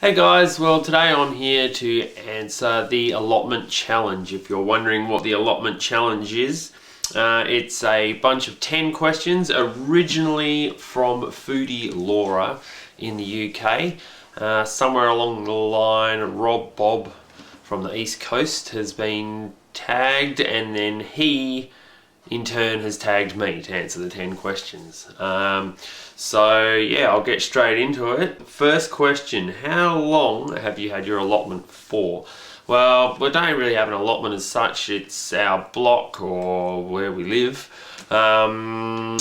Hey guys, well today I'm here to answer the allotment challenge. If you're wondering what the allotment challenge is, it's a bunch of 10 questions originally from Foodie Laura in the UK. Somewhere along the line, Rob Bob from the East Coast has been tagged, and then he in turn has tagged me to answer the 10 questions. So yeah, I'll get straight into it. First question, how long have you had your allotment for? Well, we don't really have an allotment as such. It's our block or where we live. When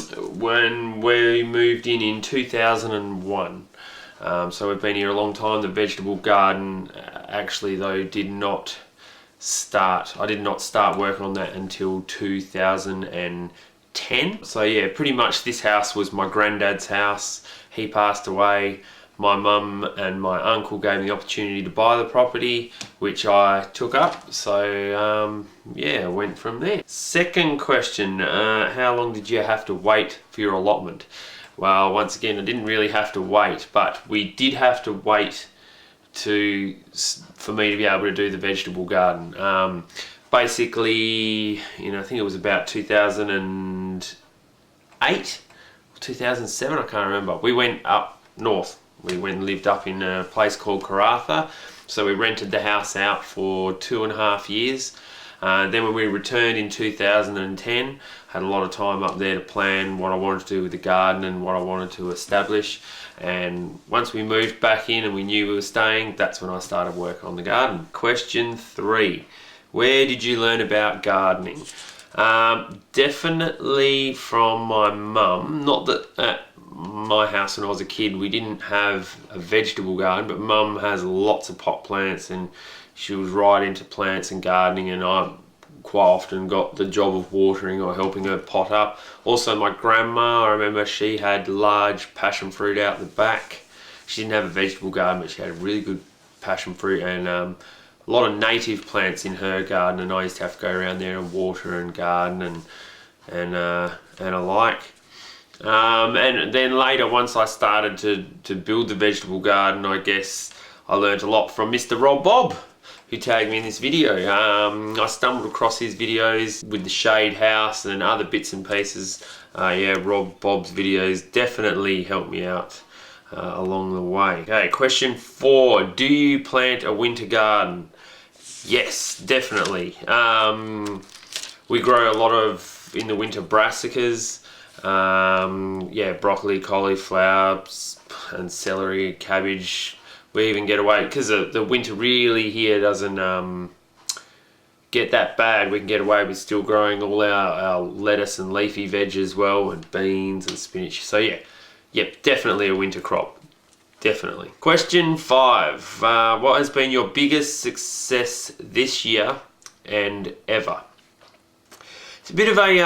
we moved in 2001. So we've been here a long time. The vegetable garden actually though I did not start working on that until 2010. So yeah, pretty much this house was my granddad's house. He passed away. My mum and my uncle gave me the opportunity to buy the property, which I took up. So yeah, went from there. Second question, how long did you have to wait for your allotment? Well, once again, I didn't really have to wait, but we did have to wait for me to be able to do the vegetable garden. Basically, I think it was about 2008, 2007, I can't remember. We went up north. We went and lived up in a place called Karratha. So we rented the house out for 2.5 years. Then when we returned in 2010, had a lot of time up there to plan what I wanted to do with the garden and what I wanted to establish. And once we moved back in and we knew we were staying, that's when I started working on the garden. Question 3, where did you learn about gardening? Definitely from my mum. Not that at my house when I was a kid we didn't have a vegetable garden, but mum has lots of pot plants and she was right into plants and gardening, and I quite often got the job of watering or helping her pot up. Also my grandma, I remember she had large passion fruit out the back. She didn't have a vegetable garden, but she had a really good passion fruit and a lot of native plants in her garden, and I used to have to go around there and water and garden and alike. And then later, once I started to build the vegetable garden, I guess I learned a lot from Mr. Rob Bob, who tagged me in this video. I stumbled across his videos with the shade house and other bits and pieces. Yeah, Rob Bob's videos definitely helped me out along the way. Okay, question 4, do you plant a winter garden? Yes, definitely. We grow a lot of, in the winter, brassicas, yeah, broccoli, cauliflower and celery, cabbage. We even get away, because the winter really here doesn't get that bad, we can get away with still growing all our lettuce and leafy veg as well, and beans and spinach. So yeah, definitely a winter crop. Definitely. Question 5. What has been your biggest success this year and ever? It's a bit of a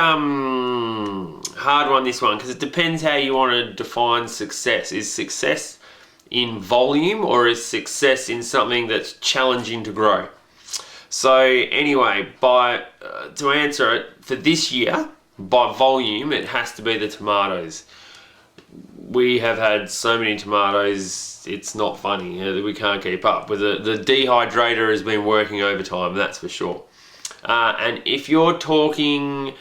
hard one, this one, because it depends how you want to define success. Is success in volume, or is success in something that's challenging to grow? So anyway, to answer it, for this year, by volume, it has to be the tomatoes. We have had so many tomatoes, it's not funny. We can't keep up. But the dehydrator has been working overtime, that's for sure. And if you're talking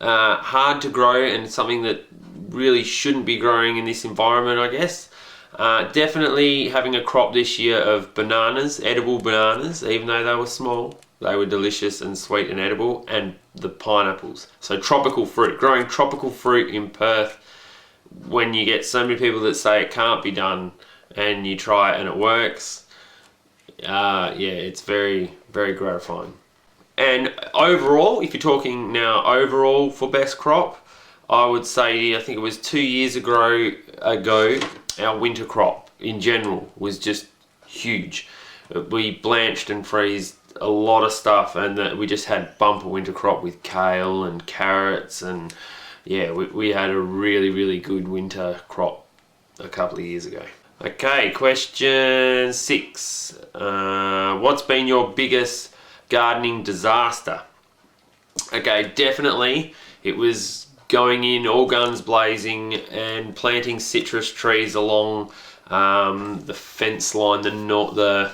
hard to grow and something that really shouldn't be growing in this environment, I guess, definitely having a crop this year of bananas, edible bananas. Even though they were small, they were delicious and sweet and edible. And the pineapples. So tropical fruit, growing tropical fruit in Perth, when you get so many people that say it can't be done and you try it and it works, yeah, it's very, very gratifying. And overall, if you're talking now overall for best crop, I would say, I think it was 2 years ago, our winter crop in general was just huge. We blanched and freezed a lot of stuff, and we just had bumper winter crop with kale and carrots, and yeah, we had a really, really good winter crop a couple of years ago. Okay, question 6. What's been your biggest gardening disaster? Okay, definitely it was going in all guns blazing and planting citrus trees along the fence line, northern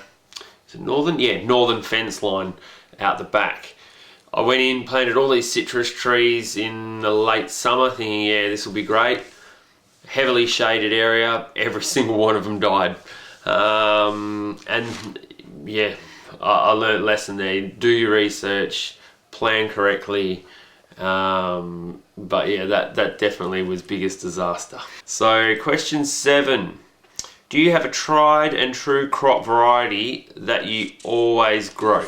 fence line out the back. I went in, planted all these citrus trees in the late summer, thinking, yeah, this will be great. Heavily shaded area, every single one of them died. And yeah, I learned a lesson there. Do your research, plan correctly. But yeah, that definitely was biggest disaster. So question 7. Do you have a tried and true crop variety that you always grow?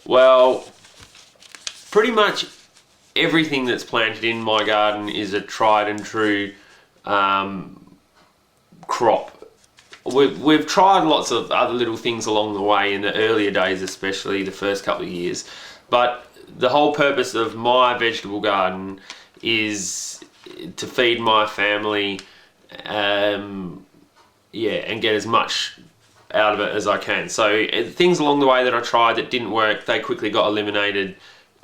Well, pretty much everything that's planted in my garden is a tried and true crop. We've tried lots of other little things along the way in the earlier days, especially the first couple of years, but the whole purpose of my vegetable garden is to feed my family, yeah, and get as much out of it as I can. So things along the way that I tried that didn't work, they quickly got eliminated.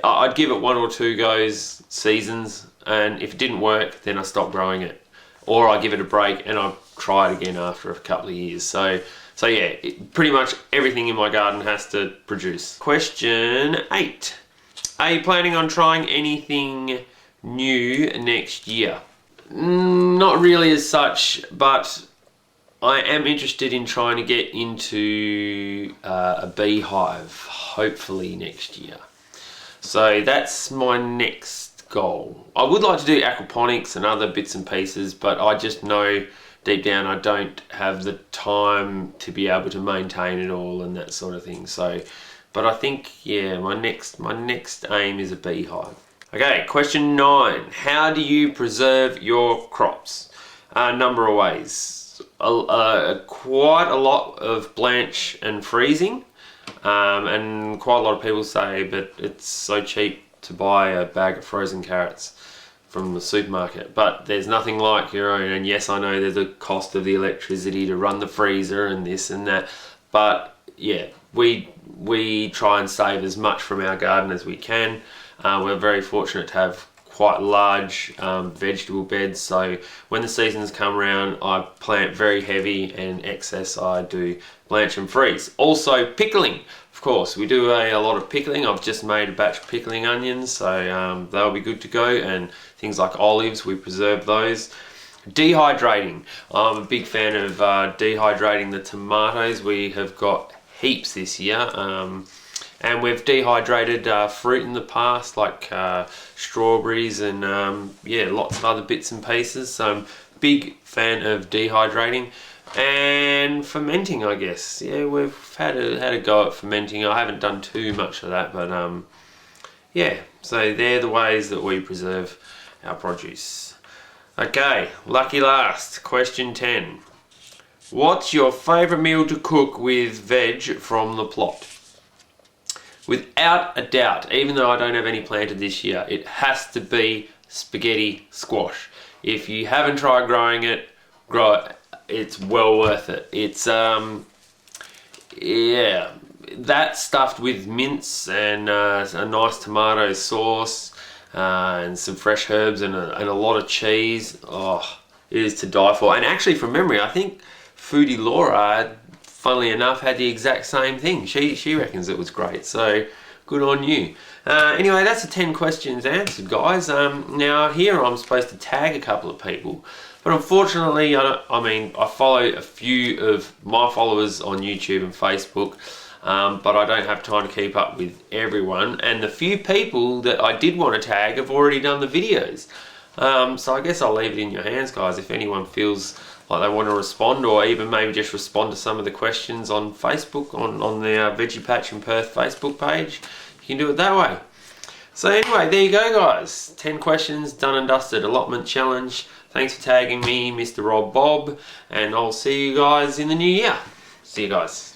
I'd give it 1 or 2 goes, seasons, and if it didn't work, then I stopped growing it. Or I give it a break and I try it again after a couple of years. So yeah, pretty much everything in my garden has to produce. Question 8. Are you planning on trying anything new next year? Not really as such, but I am interested in trying to get into a beehive, hopefully next year. So that's my next goal. I would like to do aquaponics and other bits and pieces, but I just know deep down I don't have the time to be able to maintain it all and that sort of thing. So, but I think, yeah, my next aim is a beehive. Okay, question 9. How do you preserve your crops? A number of ways. Quite a lot of blanch and freezing, and quite a lot of people say, but it's so cheap to buy a bag of frozen carrots from the supermarket, but there's nothing like your own. And yes, I know there's a cost of the electricity to run the freezer and this and that, but yeah, we try and save as much from our garden as we can. We're very fortunate to have quite large vegetable beds, so when the seasons come around I plant very heavy, and excess I do blanch and freeze. Also pickling, of course, we do a lot of pickling. I've just made a batch of pickling onions, so they'll be good to go, and things like olives, we preserve those. Dehydrating, I'm a big fan of dehydrating the tomatoes. We have got heaps this year, and we've dehydrated fruit in the past, like strawberries and yeah, lots of other bits and pieces. So I'm a big fan of dehydrating. And fermenting, I guess. Yeah, we've had a go at fermenting. I haven't done too much of that, but yeah, so they're the ways that we preserve our produce. Okay, lucky last, question 10. What's your favourite meal to cook with veg from the plot? Without a doubt, even though I don't have any planted this year, it has to be spaghetti squash. If you haven't tried growing it, grow it. It's well worth it. It's yeah, that stuffed with mince and a nice tomato sauce and some fresh herbs and a lot of cheese. Oh, it is to die for. And actually, from memory, I think Foodie Laura, funnily enough, had the exact same thing. She reckons it was great, so good on you. Anyway, that's the 10 questions answered, guys. Now here I'm supposed to tag a couple of people, but unfortunately I follow a few of my followers on YouTube and Facebook, but I don't have time to keep up with everyone, and the few people that I did want to tag have already done the videos. So I guess I'll leave it in your hands, guys. If anyone feels like they want to respond, or even maybe just respond to some of the questions on Facebook, on the Veggie Patch in Perth Facebook page, you can do it that way. So anyway, there you go, guys. 10 questions, done and dusted. Allotment challenge. Thanks for tagging me, Mr. Rob Bob, and I'll see you guys in the new year. See you guys.